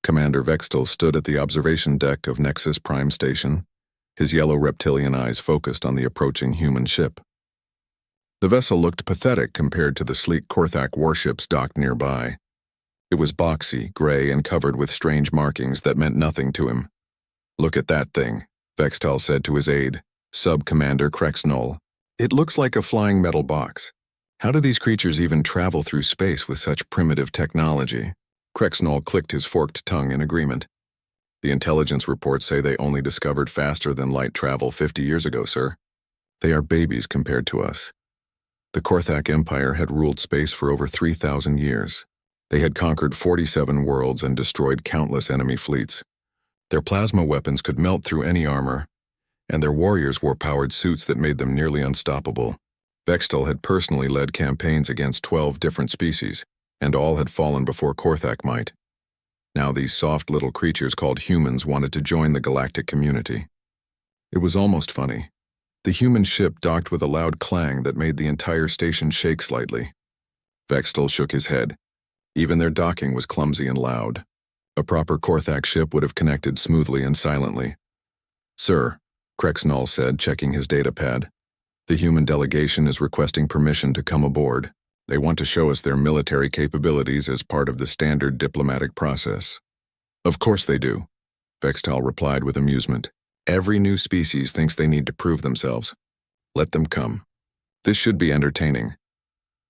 Commander Vextel stood at the observation deck of Nexus Prime Station, his yellow reptilian eyes focused on the approaching human ship. The vessel looked pathetic compared to the sleek Korthak warships docked nearby. It was boxy, gray, and covered with strange markings that meant nothing to him. "Look at that thing," Vextel said to his aide, Sub-Commander Krexnol. "It looks like a flying metal box. How do these creatures even travel through space with such primitive technology?" Krexnol clicked his forked tongue in agreement. "The intelligence reports say they only discovered faster-than-light travel 50 years ago, sir. They are babies compared to us." The Korthak Empire had ruled space for over 3,000 years. They had conquered 47 worlds and destroyed countless enemy fleets. Their plasma weapons could melt through any armor, and their warriors wore powered suits that made them nearly unstoppable. Vextel had personally led campaigns against 12 different species, and all had fallen before Korthak might. Now these soft little creatures called humans wanted to join the galactic community. It was almost funny. The human ship docked with a loud clang that made the entire station shake slightly. Vextel shook his head. Even their docking was clumsy and loud. A proper Korthak ship would have connected smoothly and silently. "Sir," Krexnol said, checking his data pad, "the human delegation is requesting permission to come aboard. They want to show us their military capabilities as part of the standard diplomatic process." "Of course they do," Vextel replied with amusement. "Every new species thinks they need to prove themselves. Let them come. This should be entertaining."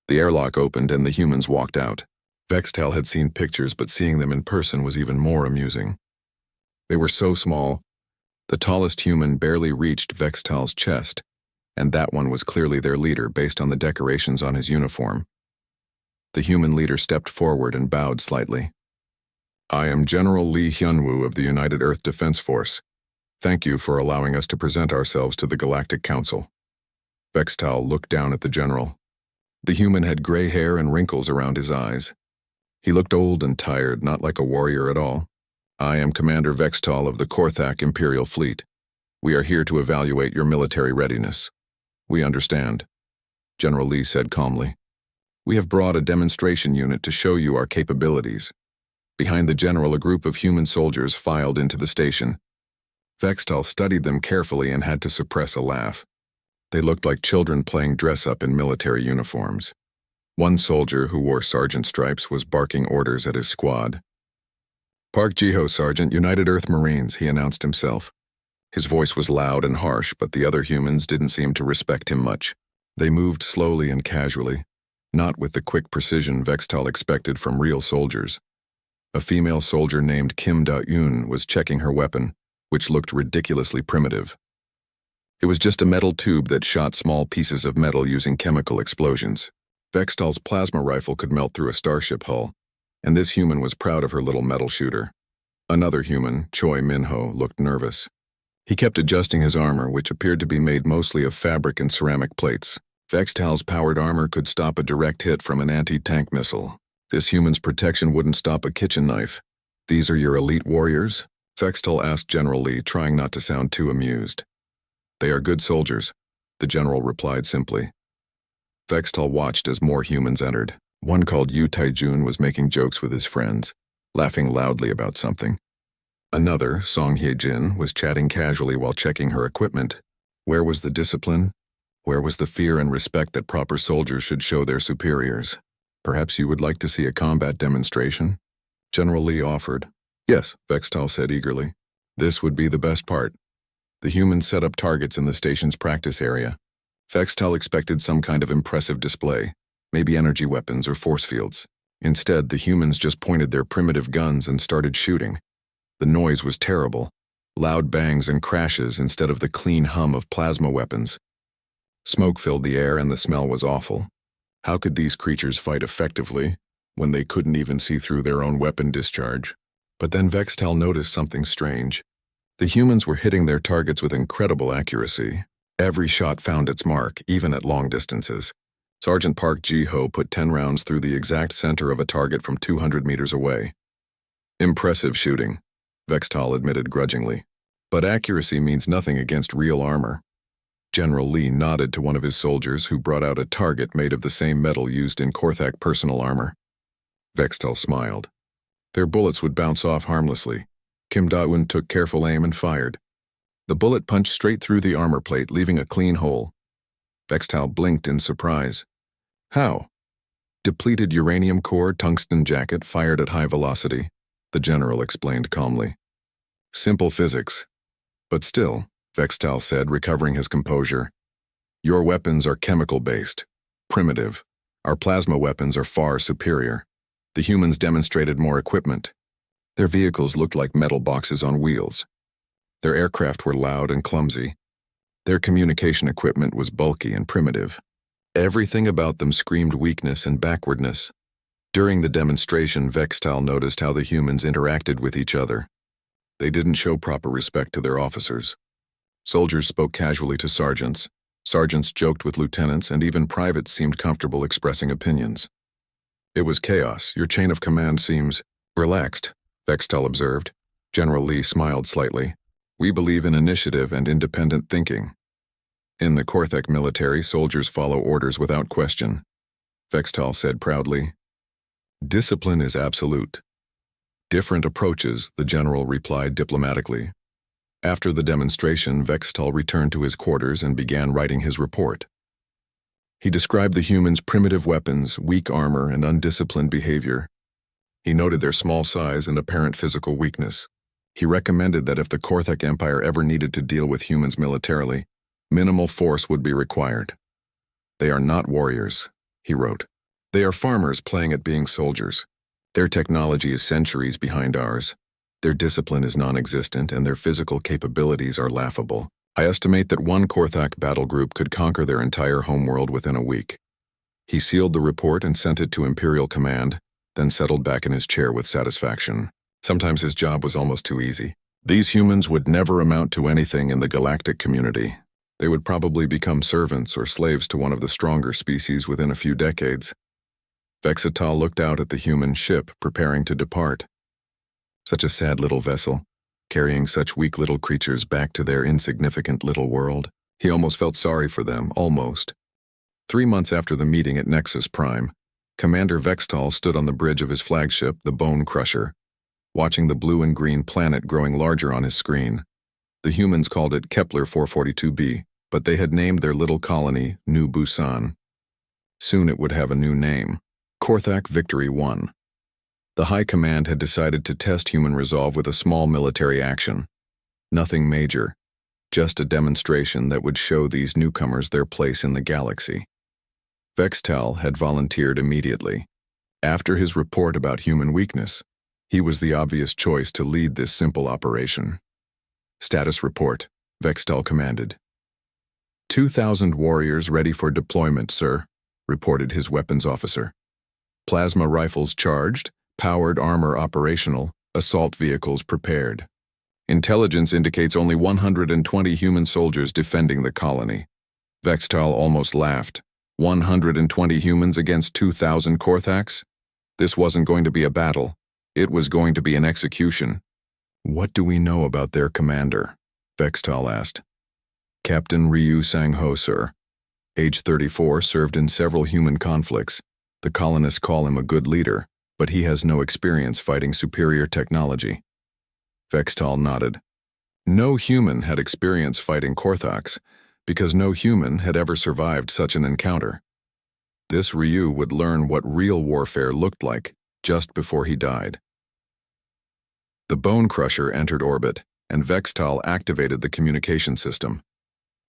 The airlock opened and the humans walked out. Vextel had seen pictures, but seeing them in person was even more amusing. They were so small. The tallest human barely reached Vextel's chest, and that one was clearly their leader based on the decorations on his uniform. The human leader stepped forward and bowed slightly. "I am General Lee Hyunwoo of the United Earth Defense Force. Thank you for allowing us to present ourselves to the Galactic Council." Vextel looked down at the general. The human had gray hair and wrinkles around his eyes. He looked old and tired, not like a warrior at all. "I am Commander Vextel of the Korthak Imperial Fleet. We are here to evaluate your military readiness." "We understand," General Lee said calmly. "We have brought a demonstration unit to show you our capabilities." Behind the general, a group of human soldiers filed into the station. Vextel studied them carefully and had to suppress a laugh. They looked like children playing dress-up in military uniforms. One soldier, who wore sergeant stripes, was barking orders at his squad. "Park Jiho, Sergeant, United Earth Marines," he announced himself. His voice was loud and harsh, but the other humans didn't seem to respect him much. They moved slowly and casually, not with the quick precision Vextel expected from real soldiers. A female soldier named Kim Da-Eun was checking her weapon, which looked ridiculously primitive. It was just a metal tube that shot small pieces of metal using chemical explosions. Vextel's plasma rifle could melt through a starship hull, and this human was proud of her little metal shooter. Another human, Choi Minho, looked nervous. He kept adjusting his armor, which appeared to be made mostly of fabric and ceramic plates. Vextel's powered armor could stop a direct hit from an anti-tank missile. This human's protection wouldn't stop a kitchen knife. "These are your elite warriors?" Vextel asked General Lee, trying not to sound too amused. "They are good soldiers," the general replied simply. Vextel watched as more humans entered. One called Yu Taijun was making jokes with his friends, laughing loudly about something. Another, Song Hyejin, was chatting casually while checking her equipment. Where was the discipline? Where was the fear and respect that proper soldiers should show their superiors? "Perhaps you would like to see a combat demonstration?" General Lee offered. "Yes," Vextel said eagerly. This would be the best part. The humans set up targets in the station's practice area. Vextel expected some kind of impressive display, maybe energy weapons or force fields. Instead, the humans just pointed their primitive guns and started shooting. The noise was terrible. Loud bangs and crashes instead of the clean hum of plasma weapons. Smoke filled the air and the smell was awful. How could these creatures fight effectively when they couldn't even see through their own weapon discharge? But then Vextel noticed something strange. The humans were hitting their targets with incredible accuracy. Every shot found its mark, even at long distances. Sergeant Park Ji-ho put 10 rounds through the exact center of a target from 200 meters away. "Impressive shooting," Vextel admitted grudgingly. "But accuracy means nothing against real armor." General Lee nodded to one of his soldiers, who brought out a target made of the same metal used in Korthak personal armor. Vextel smiled. Their bullets would bounce off harmlessly. Kim Da-eun took careful aim and fired. The bullet punched straight through the armor plate, leaving a clean hole. Vextal blinked in surprise. How? Depleted uranium core tungsten jacket fired at high velocity, the general explained calmly. Simple physics. But still, Vextal said, recovering his composure. Your weapons are chemical-based, primitive. Our plasma weapons are far superior. The humans demonstrated more equipment. Their vehicles looked like metal boxes on wheels. Their aircraft were loud and clumsy. Their communication equipment was bulky and primitive. Everything about them screamed weakness and backwardness. During the demonstration, Vextal noticed how the humans interacted with each other. They didn't show proper respect to their officers. Soldiers spoke casually to sergeants. Sergeants joked with lieutenants, and even privates seemed comfortable expressing opinions. It was chaos. Your chain of command seems relaxed, Vextal observed. General Lee smiled slightly. We believe in initiative and independent thinking. In the Korthek military, soldiers follow orders without question, Vextal said proudly. Discipline is absolute. Different approaches, the general replied diplomatically. After the demonstration, Vextal returned to his quarters and began writing his report. He described the humans' primitive weapons, weak armor, and undisciplined behavior. He noted their small size and apparent physical weakness. He recommended that if the Korthek Empire ever needed to deal with humans militarily, minimal force would be required. They are not warriors, he wrote. They are farmers playing at being soldiers. Their technology is centuries behind ours. Their discipline is non-existent, and their physical capabilities are laughable. I estimate that one Korthak battle group could conquer their entire homeworld within a week. He sealed the report and sent it to Imperial Command, then settled back in his chair with satisfaction. Sometimes his job was almost too easy. These humans would never amount to anything in the galactic community. They would probably become servants or slaves to one of the stronger species within a few decades. Vextal looked out at the human ship preparing to depart. Such a sad little vessel, carrying such weak little creatures back to their insignificant little world. He almost felt sorry for them, almost. 3 months after the meeting at Nexus Prime, Commander Vextal stood on the bridge of his flagship, the Bone Crusher, watching the blue and green planet growing larger on his screen. The humans called it Kepler 442b, but they had named their little colony New Busan. Soon it would have a new name. Korthak Victory 1. The High Command had decided to test human resolve with a small military action. Nothing major, just a demonstration that would show these newcomers their place in the galaxy. Vextal had volunteered immediately. After his report about human weakness, he was the obvious choice to lead this simple operation. Status report, Vextal commanded. 2,000 warriors ready for deployment, sir, reported his weapons officer. Plasma rifles charged, powered armor operational, assault vehicles prepared. Intelligence indicates only 120 human soldiers defending the colony. Vextal almost laughed. 120 humans against 2,000 Korthaks? This wasn't going to be a battle. It was going to be an execution. What do we know about their commander? Vextal asked. Captain Ryu Sang-ho, sir. Age 34, served in several human conflicts. The colonists call him a good leader, but he has no experience fighting superior technology. Vextal nodded. No human had experience fighting Korthaks, because no human had ever survived such an encounter. This Ryu would learn what real warfare looked like just before he died. The Bone Crusher entered orbit, and Vextal activated the communication system.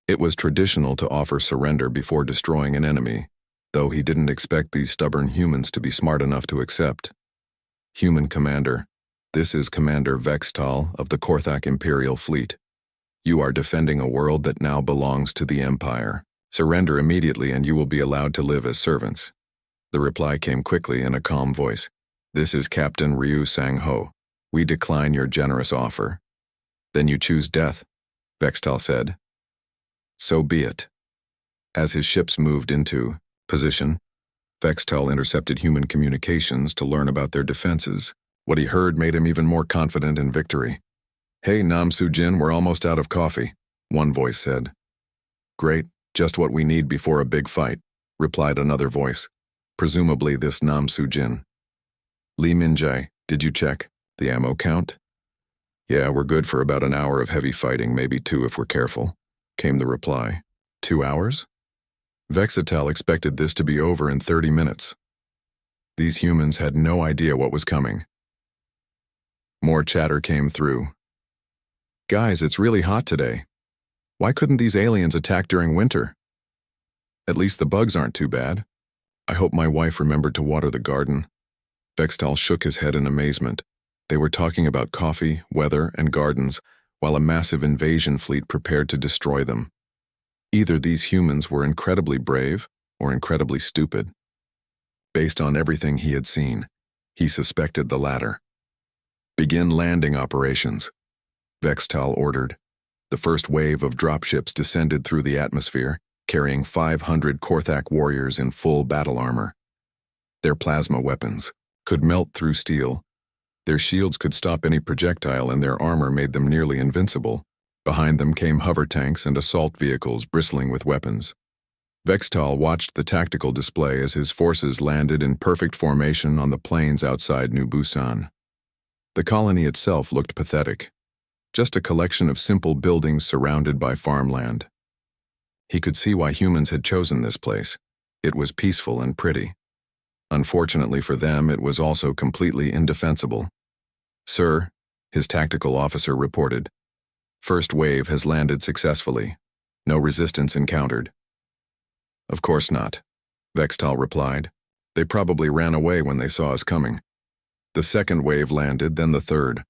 It was traditional to offer surrender before destroying an enemy, though he didn't expect these stubborn humans to be smart enough to accept. Human Commander, this is Commander Vextal of the Korthak Imperial Fleet. You are defending a world that now belongs to the Empire. Surrender immediately and you will be allowed to live as servants. The reply came quickly in a calm voice. This is Captain Ryu Sang-ho. We decline your generous offer. Then you choose death, Vextal said. So be it. As his ships moved into position, Vextal intercepted human communications to learn about their defenses. What he heard made him even more confident in victory. Hey, Nam Soo-jin, we're almost out of coffee, one voice said. Great, just what we need before a big fight, replied another voice, presumably this Nam Soo-jin. Lee Min-jae, Did you check the ammo count? Yeah, we're good for about an hour of heavy fighting, maybe 2 if we're careful, came the reply. 2 hours? Vexatal expected this to be over in 30 minutes. These humans had no idea what was coming. More chatter came through. Guys, it's really hot today. Why couldn't these aliens attack during winter? At least the bugs aren't too bad. I hope my wife remembered to water the garden. Vextal shook his head in amazement. They were talking about coffee, weather, and gardens, while a massive invasion fleet prepared to destroy them. Either these humans were incredibly brave or incredibly stupid. Based on everything he had seen, he suspected the latter. Begin landing operations, Vextal ordered. The first wave of dropships descended through the atmosphere, carrying 500 Korthak warriors in full battle armor. Their plasma weapons could melt through steel. Their shields could stop any projectile, and their armor made them nearly invincible. Behind them came hover tanks and assault vehicles bristling with weapons. Vextal watched the tactical display as his forces landed in perfect formation on the plains outside New Busan. The colony itself looked pathetic, just a collection of simple buildings surrounded by farmland. He could see why humans had chosen this place. It was peaceful and pretty. Unfortunately for them, it was also completely indefensible. Sir, his tactical officer reported. First wave has landed successfully. No resistance encountered. Of course not, Vextal replied. They probably ran away when they saw us coming. The second wave landed, then the third.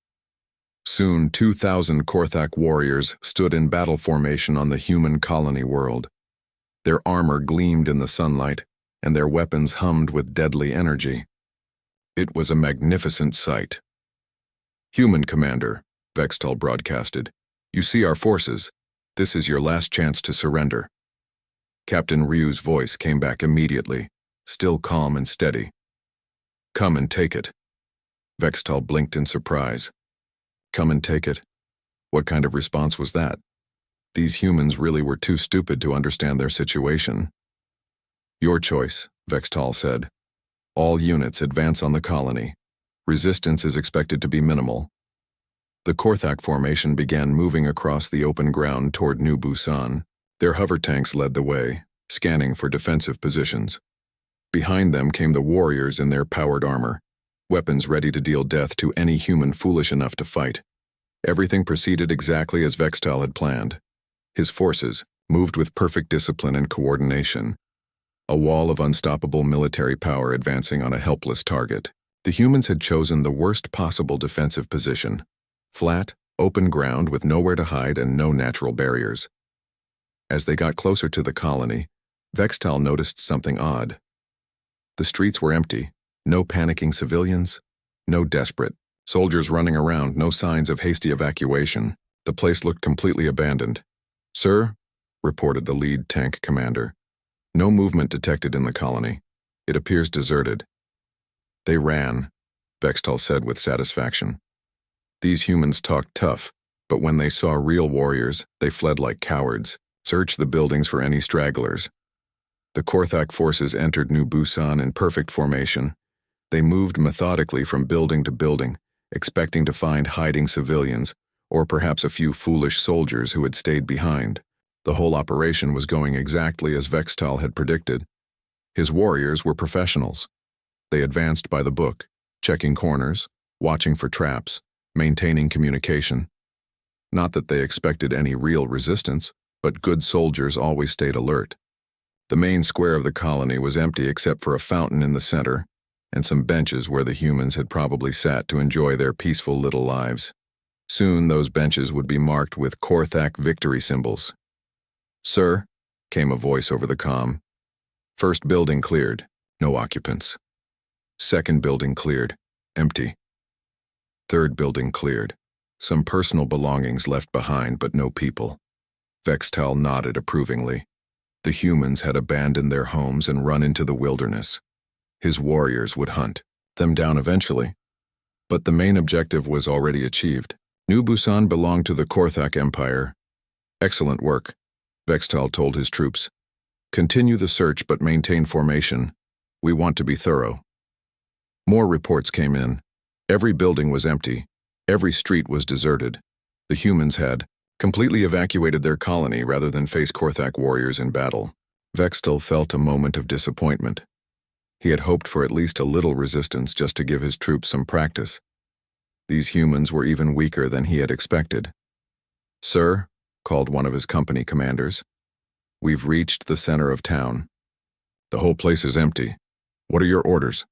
Soon, 2,000 Korthak warriors stood in battle formation on the human colony world. Their armor gleamed in the sunlight, and their weapons hummed with deadly energy. It was a magnificent sight. Human Commander, Vextal broadcasted. You see our forces. This is your last chance to surrender. Captain Ryu's voice came back immediately, still calm and steady. Come and take it. Vextal blinked in surprise. Come and take it? What kind of response was that? These humans really were too stupid to understand their situation. Your choice, Vextal said. All units advance on the colony. Resistance is expected to be minimal. The Korthak formation began moving across the open ground toward New Busan. Their hover tanks led the way, scanning for defensive positions. Behind them came the warriors in their powered armor, weapons ready to deal death to any human foolish enough to fight. Everything proceeded exactly as Vextal had planned. His forces moved with perfect discipline and coordination, a wall of unstoppable military power advancing on a helpless target. The humans had chosen the worst possible defensive position. Flat, open ground with nowhere to hide and no natural barriers. As they got closer to the colony, Vextal noticed something odd. The streets were empty, no panicking civilians, no desperate soldiers running around, no signs of hasty evacuation. The place looked completely abandoned. Sir, reported the lead tank commander, no movement detected in the colony. It appears deserted. They ran, Vextal said with satisfaction. These humans talked tough, but when they saw real warriors, they fled like cowards. Search the buildings for any stragglers. The Korthak forces entered New Busan in perfect formation. They moved methodically from building to building, expecting to find hiding civilians, or perhaps a few foolish soldiers who had stayed behind. The whole operation was going exactly as Vextal had predicted. His warriors were professionals. They advanced by the book, checking corners, watching for traps, maintaining communication. Not that they expected any real resistance, but good soldiers always stayed alert. The main square of the colony was empty except for a fountain in the center, and some benches where the humans had probably sat to enjoy their peaceful little lives. Soon those benches would be marked with Korthak victory symbols. Sir, came a voice over the comm. First building cleared, no occupants. Second building cleared, empty. Third building cleared, some personal belongings left behind but no people. Vextal nodded approvingly. The humans had abandoned their homes and run into the wilderness. His warriors would hunt them down eventually. But the main objective was already achieved. New Busan belonged to the Korthak Empire. Excellent work, Vextal told his troops. Continue the search but maintain formation. We want to be thorough. More reports came in. Every building was empty. Every street was deserted. The humans had completely evacuated their colony rather than face Korthak warriors in battle. Vextal felt a moment of disappointment. He had hoped for at least a little resistance just to give his troops some practice. These humans were even weaker than he had expected. "Sir," called one of his company commanders, "we've reached the center of town. The whole place is empty. What are your orders?"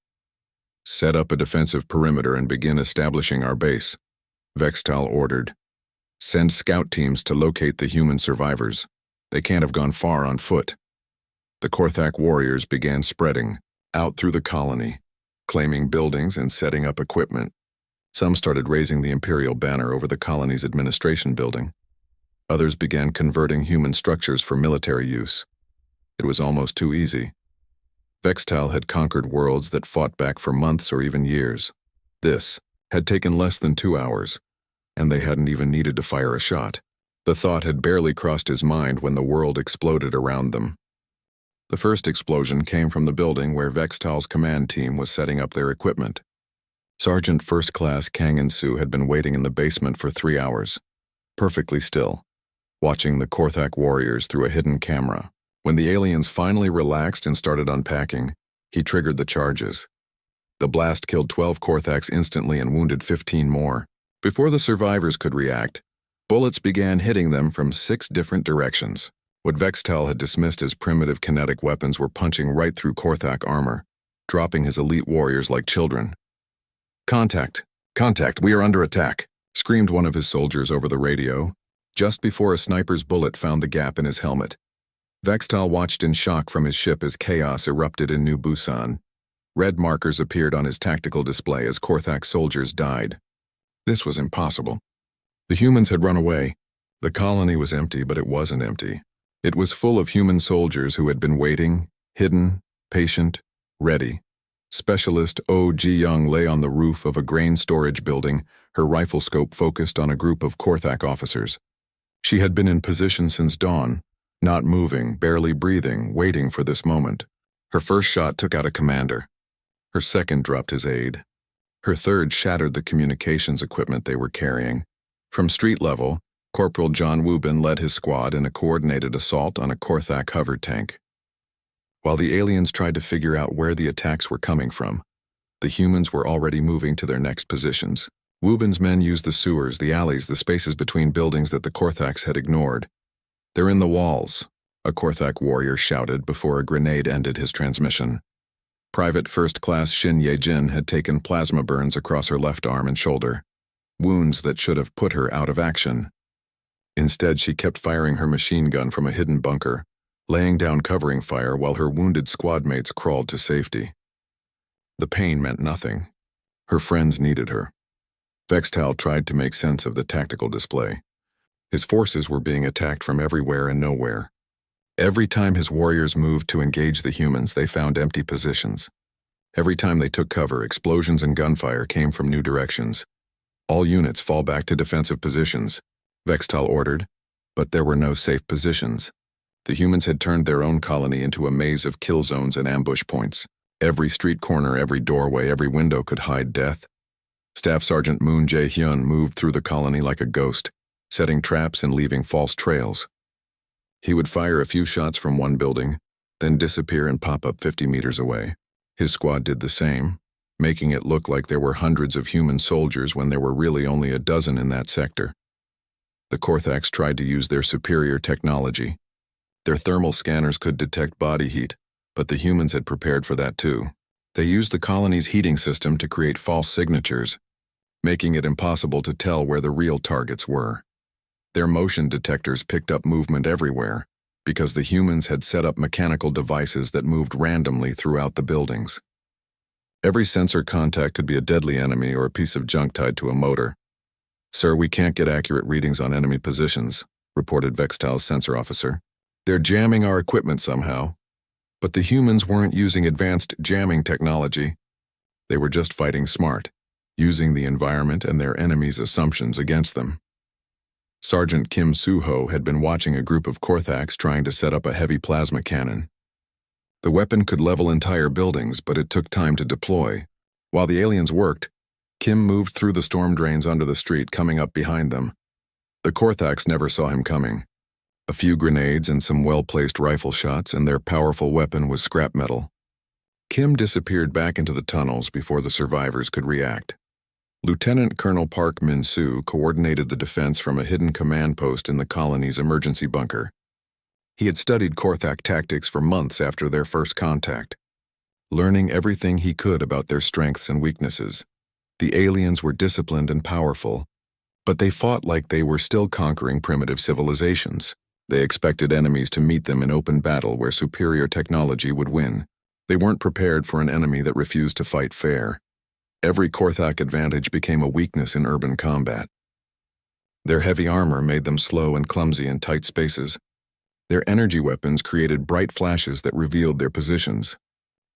"Set up a defensive perimeter and begin establishing our base," Vextal ordered. "Send scout teams to locate the human survivors. They can't have gone far on foot." The Korthak warriors began spreading out through the colony, claiming buildings and setting up equipment. Some started raising the imperial banner over the colony's administration building. Others began converting human structures for military use. It was almost too easy. Vextal had conquered worlds that fought back for months or even years. This had taken less than 2 hours, and they hadn't even needed to fire a shot. The thought had barely crossed his mind when the world exploded around them. The first explosion came from the building where Vextal's command team was setting up their equipment. Sergeant First Class Kangensu had been waiting in the basement for 3 hours, perfectly still, watching the Korthak warriors through a hidden camera. When the aliens finally relaxed and started unpacking, he triggered the charges. The blast killed 12 Korthaks instantly and wounded 15 more. Before the survivors could react, bullets began hitting them from 6 different directions. What Vextal had dismissed as primitive kinetic weapons were punching right through Korthak armor, dropping his elite warriors like children. "Contact! Contact! We are under attack!" screamed one of his soldiers over the radio, just before a sniper's bullet found the gap in his helmet. Vextal watched in shock from his ship as chaos erupted in New Busan. Red markers appeared on his tactical display as Korthak soldiers died. This was impossible. The humans had run away. The colony was empty, but it wasn't empty. It was full of human soldiers who had been waiting, hidden, patient, ready. Specialist Oh Ji-young lay on the roof of a grain storage building, her rifle scope focused on a group of Korthak officers. She had been in position since dawn, not moving, barely breathing, waiting for this moment. Her first shot took out a commander. Her second dropped his aide. Her third shattered the communications equipment they were carrying. From street level, Corporal John Wubin led his squad in a coordinated assault on a Korthak hover tank. While the aliens tried to figure out where the attacks were coming from, the humans were already moving to their next positions. Wubin's men used the sewers, the alleys, the spaces between buildings that the Korthaks had ignored. "They're in the walls," a Korthak warrior shouted before a grenade ended his transmission. Private First Class Shin Ye-jin had taken plasma burns across her left arm and shoulder, wounds that should have put her out of action. Instead, she kept firing her machine gun from a hidden bunker, laying down covering fire while her wounded squad mates crawled to safety. The pain meant nothing. Her friends needed her. Vextal tried to make sense of the tactical display. His forces were being attacked from everywhere and nowhere. Every time his warriors moved to engage the humans, they found empty positions. Every time they took cover, explosions and gunfire came from new directions. "All units fall back to defensive positions," Vextal ordered, but there were no safe positions. The humans had turned their own colony into a maze of kill zones and ambush points. Every street corner, every doorway, every window could hide death. Staff Sergeant Moon Jae-hyun moved through the colony like a ghost, setting traps and leaving false trails. He would fire a few shots from one building, then disappear and pop up 50 meters away. His squad did the same, making it look like there were hundreds of human soldiers when there were really only a dozen in that sector. The Korthaks tried to use their superior technology. Their thermal scanners could detect body heat, but the humans had prepared for that too. They used the colony's heating system to create false signatures, making it impossible to tell where the real targets were. Their motion detectors picked up movement everywhere, because the humans had set up mechanical devices that moved randomly throughout the buildings. Every sensor contact could be a deadly enemy or a piece of junk tied to a motor. "Sir, we can't get accurate readings on enemy positions," reported Vextal's sensor officer. "They're jamming our equipment somehow." But the humans weren't using advanced jamming technology. They were just fighting smart, using the environment and their enemies' assumptions against them. Sergeant Kim Soo-ho had been watching a group of Korthaks trying to set up a heavy plasma cannon. The weapon could level entire buildings, but it took time to deploy. While the aliens worked, Kim moved through the storm drains under the street, coming up behind them. The Korthaks never saw him coming. A few grenades and some well-placed rifle shots, and their powerful weapon was scrap metal. Kim disappeared back into the tunnels before the survivors could react. Lieutenant Colonel Park Min-soo coordinated the defense from a hidden command post in the colony's emergency bunker. He had studied Korthak tactics for months after their first contact, learning everything he could about their strengths and weaknesses. The aliens were disciplined and powerful, but they fought like they were still conquering primitive civilizations. They expected enemies to meet them in open battle where superior technology would win. They weren't prepared for an enemy that refused to fight fair. Every Korthak advantage became a weakness in urban combat. Their heavy armor made them slow and clumsy in tight spaces. Their energy weapons created bright flashes that revealed their positions.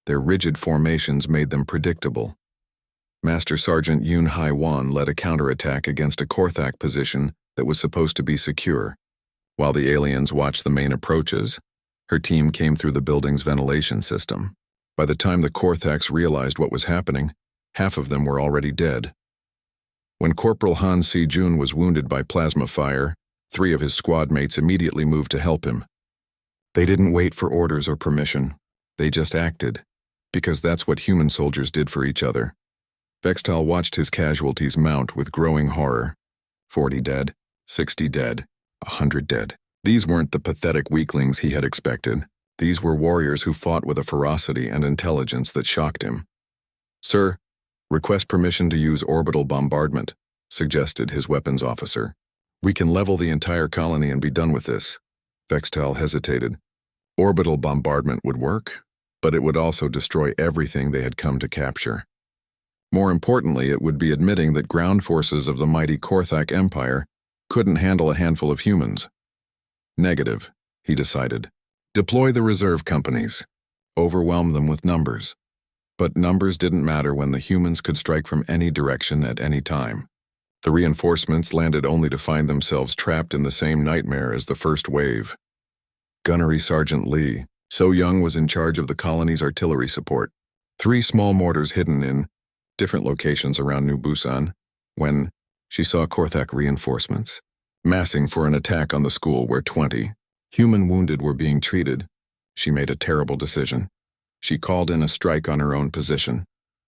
Their rigid formations made them predictable. Master Sergeant Yoon Hai-won led a counterattack against a Korthak position that was supposed to be secure. While the aliens watched the main approaches, her team came through the building's ventilation system. By the time the Korthaks realized what was happening, half of them were already dead. When Corporal Han Si-jun was wounded by plasma fire, 3 of his squad mates immediately moved to help him. They didn't wait for orders or permission. They just acted, because that's what human soldiers did for each other. Vextal watched his casualties mount with growing horror. 40 dead, 60 dead, 100 dead. These weren't the pathetic weaklings he had expected. These were warriors who fought with a ferocity and intelligence that shocked him. "Sir, request permission to use orbital bombardment," suggested his weapons officer. "We can level the entire colony and be done with this." Vextal hesitated. Orbital bombardment would work, but it would also destroy everything they had come to capture. More importantly, it would be admitting that ground forces of the mighty Korthak Empire couldn't handle a handful of humans. Negative, he decided. Deploy the reserve companies. Overwhelm them with numbers. But numbers didn't matter when the humans could strike from any direction at any time. The reinforcements landed only to find themselves trapped in the same nightmare as the first wave. Gunnery Sergeant Lee, So Young, was in charge of the colony's artillery support. 3 small mortars hidden in different locations around New Busan, when she saw Korthak reinforcements massing for an attack on the school where 20 human wounded were being treated. She made a terrible decision. She called in a strike on her own position.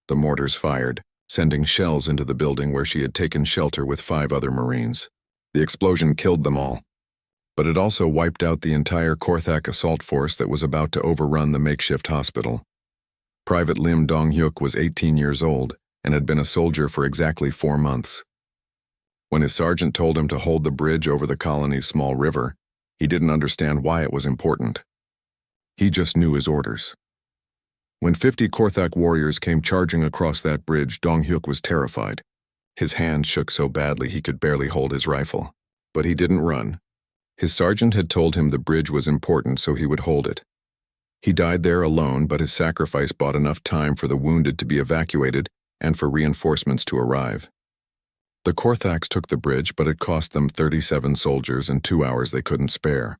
The mortars fired, sending shells into the building where she had taken shelter with 5 other Marines. The explosion killed them all, but it also wiped out the entire Korthak assault force that was about to overrun the makeshift hospital. Private Lim Dong-hyuk was 18 years old and had been a soldier for exactly 4 months. When his sergeant told him to hold the bridge over the colony's small river, he didn't understand why it was important. He just knew his orders. When 50 Korthak warriors came charging across that bridge, Dong-hyuk was terrified. His hands shook so badly he could barely hold his rifle. But he didn't run. His sergeant had told him the bridge was important, so he would hold it. He died there alone, but his sacrifice bought enough time for the wounded to be evacuated and for reinforcements to arrive. The Korthaks took the bridge, but it cost them 37 soldiers and 2 hours they couldn't spare.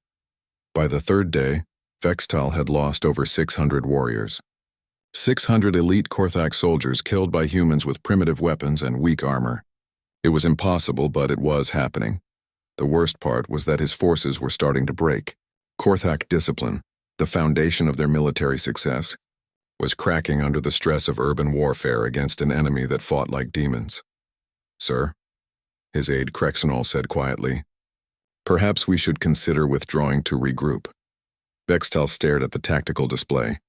By the 3rd day, Vextal had lost over 600 warriors. 600 elite Korthak soldiers killed by humans with primitive weapons and weak armor. It was impossible, but it was happening. The worst part was that his forces were starting to break. Korthak discipline, the foundation of their military success, was cracking under the stress of urban warfare against an enemy that fought like demons. "Sir," his aide Krexenol said quietly, "perhaps we should consider withdrawing to regroup." Vextal stared at the tactical display.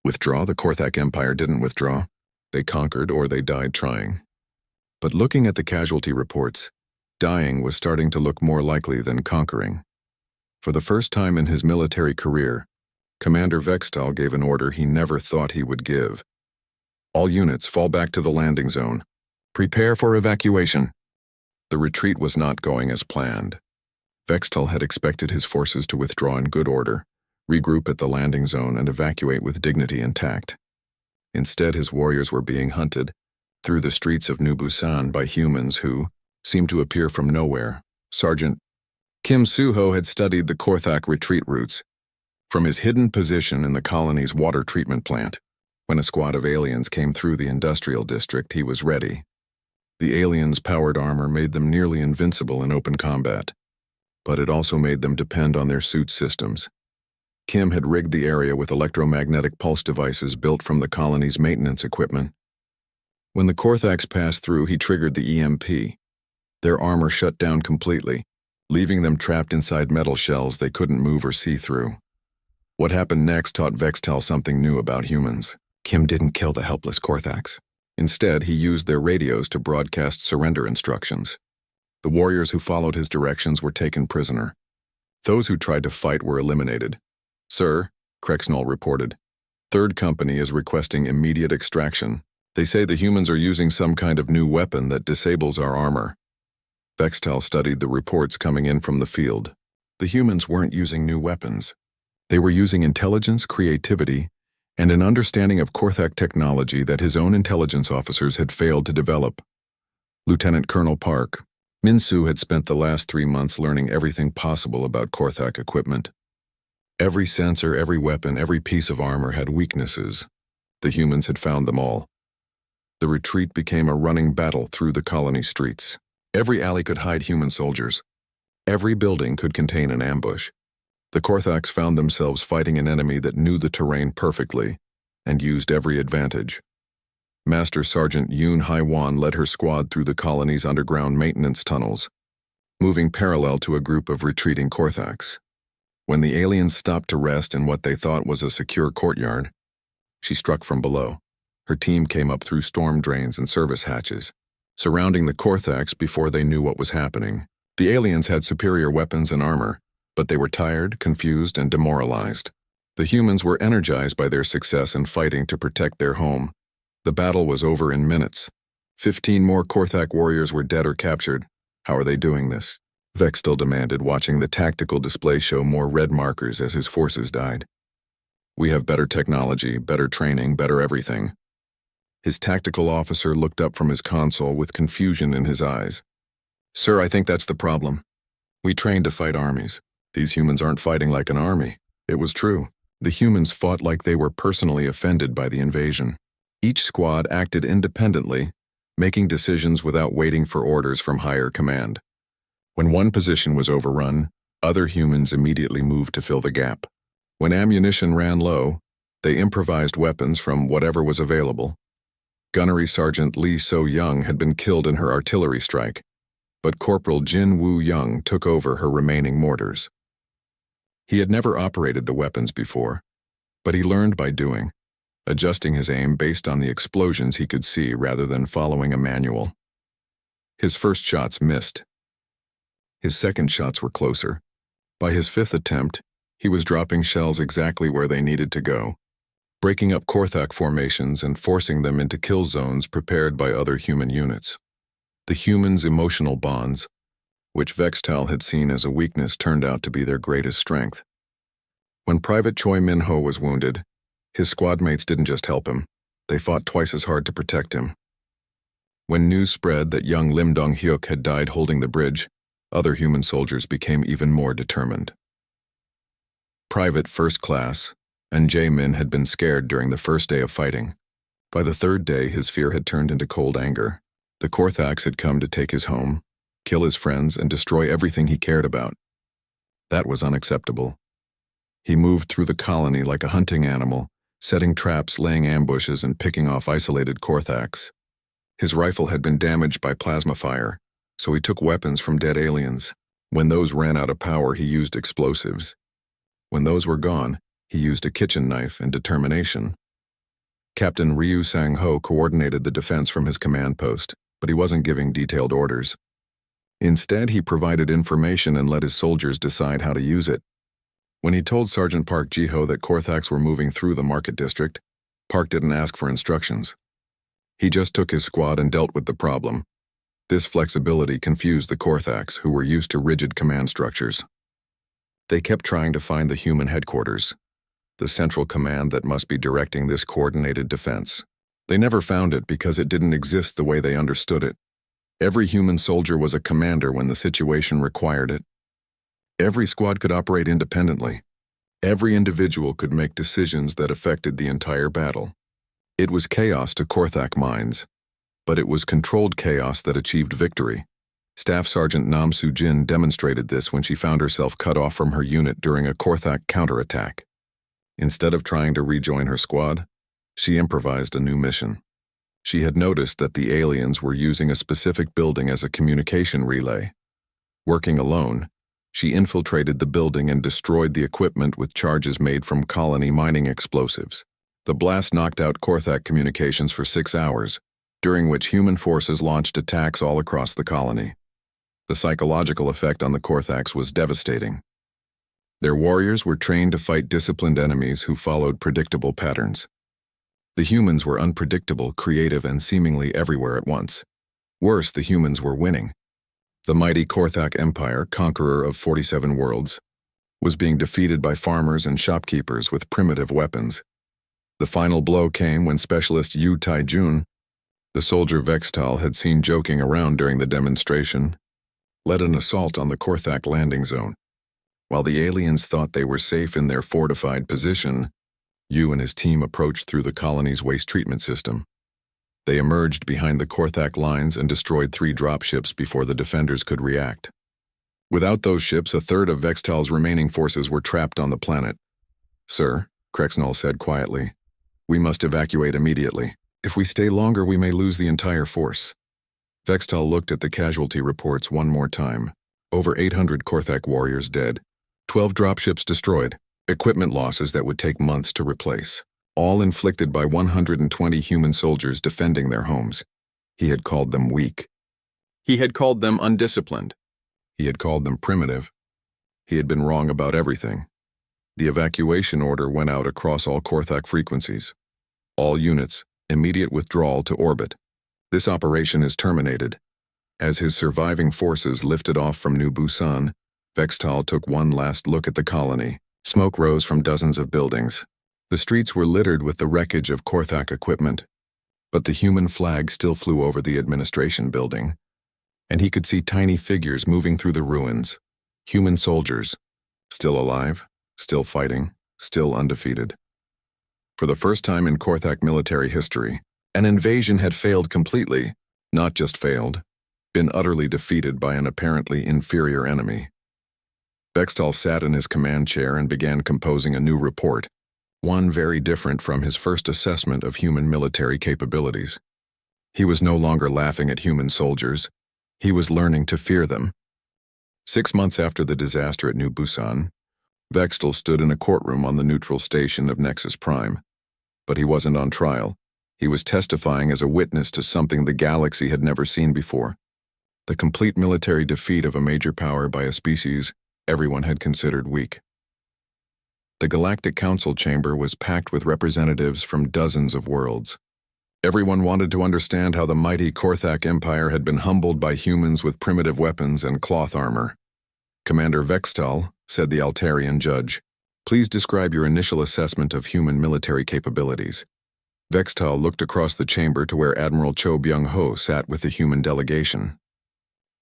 Withdraw? The Korthak Empire didn't withdraw. They conquered, or they died trying. But looking at the casualty reports, dying was starting to look more likely than conquering. For the first time in his military career, Commander Vextal gave an order he never thought he would give. "All units fall back to the landing zone. Prepare for evacuation." The retreat was not going as planned. Vextal had expected his forces to withdraw in good order, regroup at the landing zone, and evacuate with dignity and tact. Instead, his warriors were being hunted through the streets of New Busan by humans who seemed to appear from nowhere. Sergeant Kim Soo-ho had studied the Korthak retreat routes from his hidden position in the colony's water treatment plant. When a squad of aliens came through the industrial district, he was ready. The aliens' powered armor made them nearly invincible in open combat, but it also made them depend on their suit systems. Kim had rigged the area with electromagnetic pulse devices built from the colony's maintenance equipment. When the Korthax passed through, he triggered the EMP. Their armor shut down completely, leaving them trapped inside metal shells they couldn't move or see through. What happened next taught Vextel something new about humans. Kim didn't kill the helpless Korthax. Instead, he used their radios to broadcast surrender instructions. The warriors who followed his directions were taken prisoner. Those who tried to fight were eliminated. "Sir," Krexnall reported, "Third Company is requesting immediate extraction. They say the humans are using some kind of new weapon that disables our armor." Vextel studied the reports coming in from the field. The humans weren't using new weapons. They were using intelligence, creativity, and an understanding of Korthak technology that his own intelligence officers had failed to develop. Lieutenant Colonel Park, Minsu had spent the last 3 months learning everything possible about Korthak equipment. Every sensor, every weapon, every piece of armor had weaknesses. The humans had found them all. The retreat became a running battle through the colony streets. Every alley could hide human soldiers. Every building could contain an ambush. The Korthaks found themselves fighting an enemy that knew the terrain perfectly and used every advantage. Master Sergeant Yoon Haiwan led her squad through the colony's underground maintenance tunnels, moving parallel to a group of retreating Korthaks. When the aliens stopped to rest in what they thought was a secure courtyard, she struck from below. Her team came up through storm drains and service hatches, surrounding the Korthaks before they knew what was happening. The aliens had superior weapons and armor, but they were tired, confused, and demoralized. The humans were energized by their success in fighting to protect their home. The battle was over in minutes. 15 more Korthak warriors were dead or captured. How are they doing this? Vextel demanded, watching the tactical display show more red markers as his forces died. "We have better technology, better training, better everything." His tactical officer looked up from his console with confusion in his eyes. "Sir, I think that's the problem. We trained to fight armies. These humans aren't fighting like an army." It was true. The humans fought like they were personally offended by the invasion. Each squad acted independently, making decisions without waiting for orders from higher command. When one position was overrun, other humans immediately moved to fill the gap. When ammunition ran low, they improvised weapons from whatever was available. Gunnery Sergeant Lee So-young had been killed in her artillery strike, but Corporal Jin Woo-young took over her remaining mortars. He had never operated the weapons before, but he learned by doing, adjusting his aim based on the explosions he could see rather than following a manual. His first shots missed. His second shots were closer. By his 5th attempt, he was dropping shells exactly where they needed to go, breaking up Korthak formations and forcing them into kill zones prepared by other human units. The humans' emotional bonds, which Vextel had seen as a weakness, turned out to be their greatest strength. When Private Choi Min-ho was wounded, his squad mates didn't just help him, they fought twice as hard to protect him. When news spread that young Lim Dong-hyuk had died holding the bridge, other human soldiers became even more determined. Private First Class and Jae-min had been scared during the first day of fighting. By the 3rd day, his fear had turned into cold anger. The Korthaks had come to take his home, kill his friends, and destroy everything he cared about. That was unacceptable. He moved through the colony like a hunting animal, setting traps, laying ambushes, and picking off isolated Korthaks. His rifle had been damaged by plasma fire, so he took weapons from dead aliens. When those ran out of power, he used explosives. When those were gone, he used a kitchen knife and determination. Captain Ryu Sang-ho coordinated the defense from his command post, but he wasn't giving detailed orders. Instead, he provided information and let his soldiers decide how to use it. When he told Sergeant Park Ji-ho that Korthaks were moving through the market district, Park didn't ask for instructions. He just took his squad and dealt with the problem. This flexibility confused the Korthaks, who were used to rigid command structures. They kept trying to find the human headquarters, the central command that must be directing this coordinated defense. They never found it because it didn't exist the way they understood it. Every human soldier was a commander when the situation required it. Every squad could operate independently. Every individual could make decisions that affected the entire battle. It was chaos to Korthak minds. But it was controlled chaos that achieved victory. Staff Sergeant Nam Soo-jin demonstrated this when she found herself cut off from her unit during a Korthak counterattack. Instead of trying to rejoin her squad, she improvised a new mission. She had noticed that the aliens were using a specific building as a communication relay. Working alone, she infiltrated the building and destroyed the equipment with charges made from colony mining explosives. The blast knocked out Korthak communications for 6 hours, during which human forces launched attacks all across the colony. The psychological effect on the Korthaks was devastating. Their warriors were trained to fight disciplined enemies who followed predictable patterns. The humans were unpredictable, creative, and seemingly everywhere at once. Worse, the humans were winning. The mighty Korthak Empire, conqueror of 47 worlds, was being defeated by farmers and shopkeepers with primitive weapons. The final blow came when Specialist Yu Tai-jun, the soldier Vextal had seen joking around during the demonstration, led an assault on the Korthak landing zone. While the aliens thought they were safe in their fortified position, Yu and his team approached through the colony's waste treatment system. They emerged behind the Korthak lines and destroyed 3 dropships before the defenders could react. Without those ships, a third of Vextal's remaining forces were trapped on the planet. "Sir," Krexnall said quietly, "we must evacuate immediately. If we stay longer, we may lose the entire force." Vextal looked at the casualty reports one more time. Over 800 Korthak warriors dead, 12 dropships destroyed, equipment losses that would take months to replace, all inflicted by 120 human soldiers defending their homes. He had called them weak. He had called them undisciplined. He had called them primitive. He had been wrong about everything. The evacuation order went out across all Korthak frequencies. All units, immediate withdrawal to orbit. This operation is terminated. As his surviving forces lifted off from New Busan, Vextal took one last look at the colony. Smoke rose from dozens of buildings. The streets were littered with the wreckage of Korthak equipment, but the human flag still flew over the administration building, and he could see tiny figures moving through the ruins. Human soldiers, still alive, still fighting, still undefeated. For the first time in Korthak military history, an invasion had failed completely, not just failed, been utterly defeated by an apparently inferior enemy. Vextal sat in his command chair and began composing a new report, one very different from his first assessment of human military capabilities. He was no longer laughing at human soldiers. He was learning to fear them. 6 months after the disaster at New Busan, Vextal stood in a courtroom on the neutral station of Nexus Prime. But he wasn't on trial. He was testifying as a witness to something the galaxy had never seen before. The complete military defeat of a major power by a species everyone had considered weak. The Galactic Council chamber was packed with representatives from dozens of worlds. Everyone wanted to understand how the mighty Korthak Empire had been humbled by humans with primitive weapons and cloth armor. "Commander Vextal," said the Altarian judge, "please describe your initial assessment of human military capabilities." Vextal looked across the chamber to where Admiral Cho Byung-ho sat with the human delegation.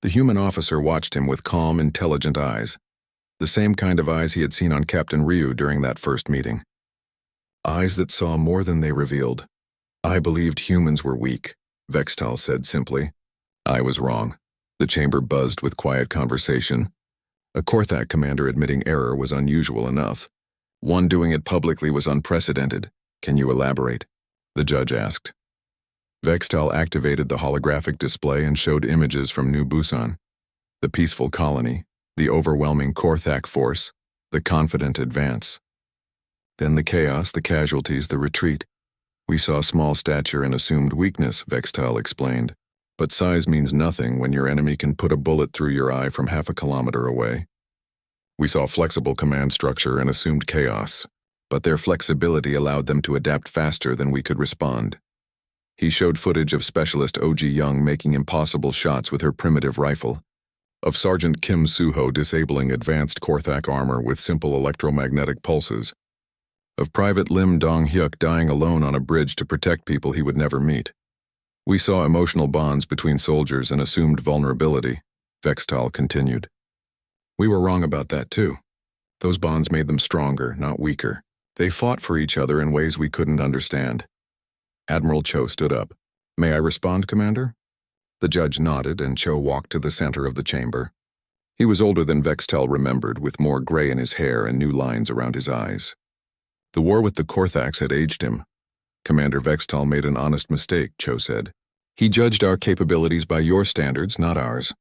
The human officer watched him with calm, intelligent eyes, the same kind of eyes he had seen on Captain Ryu during that first meeting. Eyes that saw more than they revealed. "I believed humans were weak," Vextal said simply. "I was wrong." The chamber buzzed with quiet conversation. A Korthak commander admitting error was unusual enough. One doing it publicly was unprecedented. "Can you elaborate?" the judge asked. Vextal activated the holographic display and showed images from New Busan. The peaceful colony, the overwhelming Korthak force, the confident advance. Then the chaos, the casualties, the retreat. "We saw small stature and assumed weakness," Vextal explained. "But size means nothing when your enemy can put a bullet through your eye from half a kilometer away. We saw flexible command structure and assumed chaos, but their flexibility allowed them to adapt faster than we could respond." He showed footage of Specialist O.G. Young making impossible shots with her primitive rifle, of Sergeant Kim Suho disabling advanced Korthak armor with simple electromagnetic pulses, of Private Lim Dong-hyuk dying alone on a bridge to protect people he would never meet. "We saw emotional bonds between soldiers and assumed vulnerability," Vextal continued. "We were wrong about that too. Those bonds made them stronger, not weaker. They fought for each other in ways we couldn't understand." Admiral Cho stood up. May I respond, Commander? The judge nodded, and Cho walked to the center of the chamber. He was older than Vextel remembered, with more gray in his hair and new lines around his eyes. The war with the Korthax had aged him. Commander Vextel made an honest mistake, Cho said. He judged our capabilities by your standards, not ours.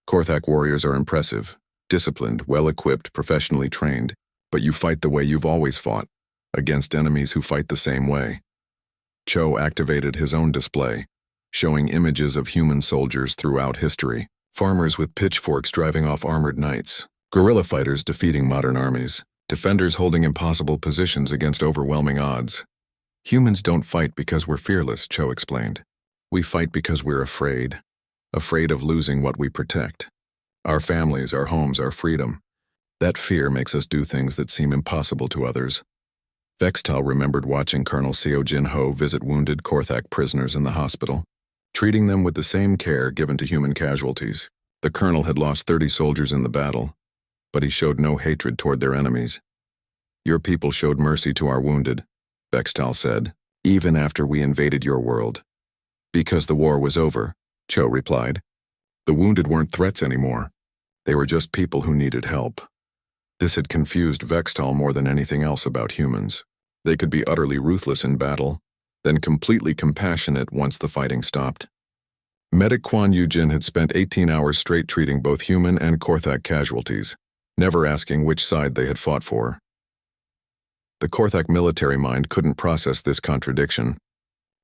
Korthak warriors are impressive, disciplined, well-equipped, professionally trained, but you fight the way you've always fought, against enemies who fight the same way. Cho activated his own display, showing images of human soldiers throughout history, farmers with pitchforks driving off armored knights, guerrilla fighters defeating modern armies, defenders holding impossible positions against overwhelming odds. Humans don't fight because we're fearless, Cho explained. We fight because we're afraid of losing what we protect. Our families, our homes, our freedom. That fear makes us do things that seem impossible to others. Vextal remembered watching Colonel Seo Jin-ho visit wounded Korthak prisoners in the hospital, treating them with the same care given to human casualties. The colonel had lost 30 soldiers in the battle, but he showed no hatred toward their enemies. Your people showed mercy to our wounded, Vextal said, even after we invaded your world. Because the war was over, Cho replied. The wounded weren't threats anymore. They were just people who needed help. This had confused Vextal more than anything else about humans. They could be utterly ruthless in battle, then completely compassionate once the fighting stopped. Medic Quan Yujin had spent 18 hours straight treating both human and Korthak casualties, never asking which side they had fought for. The Korthak military mind couldn't process this contradiction.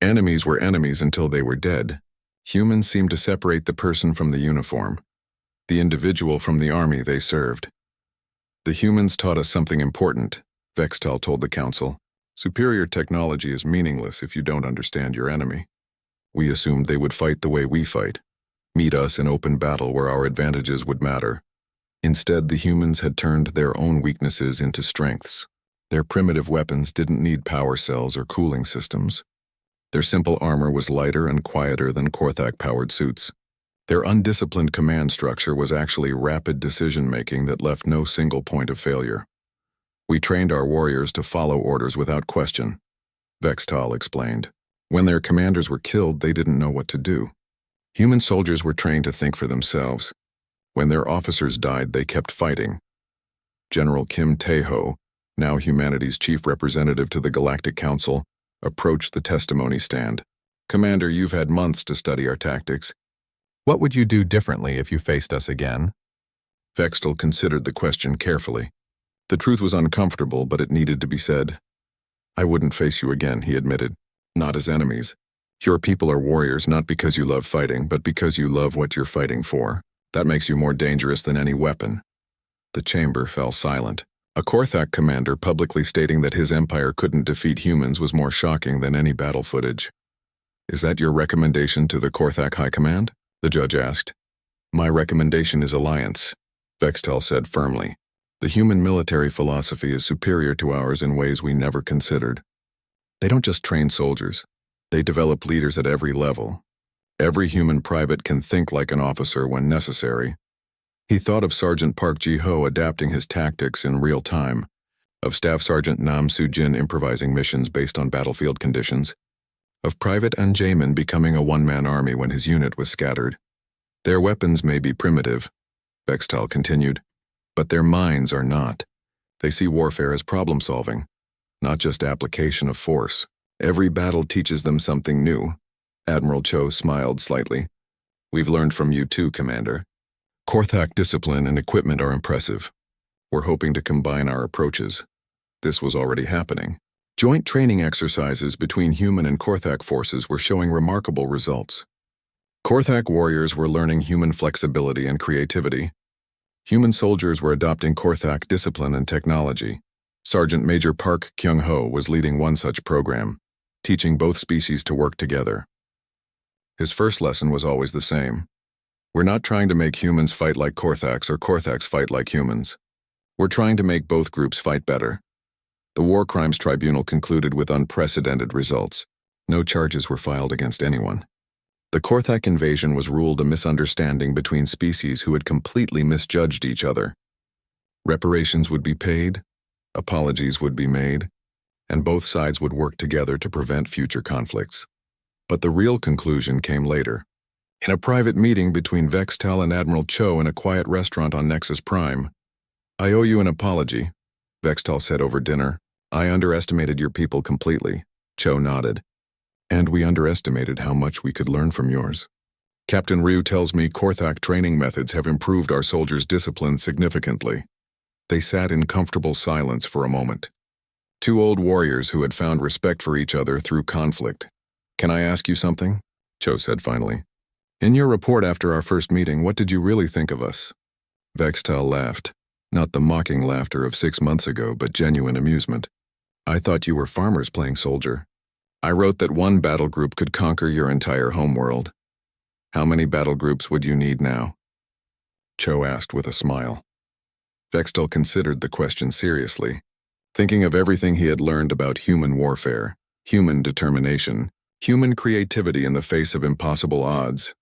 Enemies were enemies until they were dead. Humans seemed to separate the person from the uniform, the individual from the army they served. The humans taught us something important, Vextal told the council. Superior technology is meaningless if you don't understand your enemy. We assumed they would fight the way we fight, meet us in open battle where our advantages would matter. Instead, the humans had turned their own weaknesses into strengths. Their primitive weapons didn't need power cells or cooling systems. Their simple armor was lighter and quieter than Korthak-powered suits. Their undisciplined command structure was actually rapid decision-making that left no single point of failure. We trained our warriors to follow orders without question, Vextal explained. When their commanders were killed, they didn't know what to do. Human soldiers were trained to think for themselves. When their officers died, they kept fighting. General Kim Tae-ho, now humanity's chief representative to the Galactic Council, approached the testimony stand. Commander, you've had months to study our tactics. What would you do differently if you faced us again? Vextal considered the question carefully. The truth was uncomfortable, but it needed to be said. I wouldn't face you again, he admitted. Not as enemies. Your people are warriors not because you love fighting, but because you love what you're fighting for. That makes you more dangerous than any weapon. The chamber fell silent. A Korthak commander publicly stating that his empire couldn't defeat humans was more shocking than any battle footage. Is that your recommendation to the Korthak High Command? The judge asked. My recommendation is alliance, Vextal said firmly. The human military philosophy is superior to ours in ways we never considered. They don't just train soldiers. They develop leaders at every level. Every human private can think like an officer when necessary. He thought of Sergeant Park Ji-ho adapting his tactics in real time, of Staff Sergeant Nam Soo-jin improvising missions based on battlefield conditions, of Private An Jae-min becoming a one-man army when his unit was scattered. Their weapons may be primitive, Vextal continued, but their minds are not. They see warfare as problem-solving, not just application of force. Every battle teaches them something new. Admiral Cho smiled slightly. We've learned from you too, Commander. Korthak discipline and equipment are impressive. We're hoping to combine our approaches. This was already happening. Joint training exercises between human and Korthak forces were showing remarkable results. Korthak warriors were learning human flexibility and creativity. Human soldiers were adopting Korthak discipline and technology. Sergeant Major Park Kyung-ho was leading one such program, teaching both species to work together. His first lesson was always the same. We're not trying to make humans fight like Korthaks or Korthaks fight like humans. We're trying to make both groups fight better. The War Crimes Tribunal concluded with unprecedented results. No charges were filed against anyone. The Korthak invasion was ruled a misunderstanding between species who had completely misjudged each other. Reparations would be paid, apologies would be made, and both sides would work together to prevent future conflicts. But the real conclusion came later. In a private meeting between Vextal and Admiral Cho in a quiet restaurant on Nexus Prime. "I owe you an apology," Vextal said over dinner. "I underestimated your people completely." Cho nodded. "And we underestimated how much we could learn from yours. Captain Ryu tells me Korthak training methods have improved our soldiers' discipline significantly." They sat in comfortable silence for a moment. Two old warriors who had found respect for each other through conflict. "Can I ask you something?" Cho said finally. "In your report after our first meeting, what did you really think of us?" Vextal laughed. Not the mocking laughter of 6 months ago, but genuine amusement. "I thought you were farmers playing soldier. I wrote that one battle group could conquer your entire homeworld. How many battle groups would you need now?" Cho asked with a smile. Vextal considered the question seriously, thinking of everything he had learned about human warfare, human determination, human creativity in the face of impossible odds.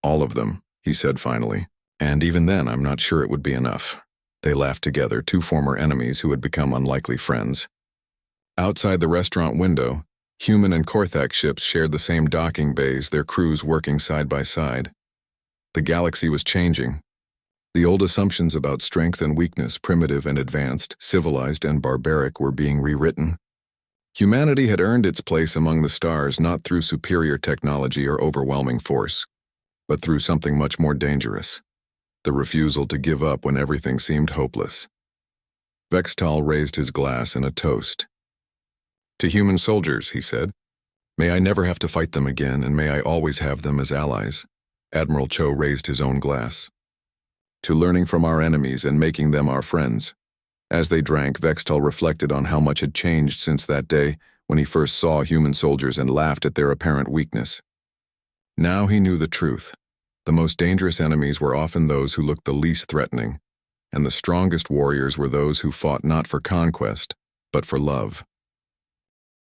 "All of them," he said finally. "And even then, I'm not sure it would be enough." They laughed together, two former enemies who had become unlikely friends. Outside the restaurant window, human and Korthak ships shared the same docking bays, their crews working side by side. The galaxy was changing. The old assumptions about strength and weakness, primitive and advanced, civilized and barbaric, were being rewritten. Humanity had earned its place among the stars not through superior technology or overwhelming force, but through something much more dangerous: the refusal to give up when everything seemed hopeless. Vextal raised his glass in a toast. "To human soldiers," he said. "May I never have to fight them again, and may I always have them as allies." Admiral Cho raised his own glass. "To learning from our enemies and making them our friends." As they drank, Vextal reflected on how much had changed since that day when he first saw human soldiers and laughed at their apparent weakness. Now he knew the truth. The most dangerous enemies were often those who looked the least threatening, and the strongest warriors were those who fought not for conquest, but for love.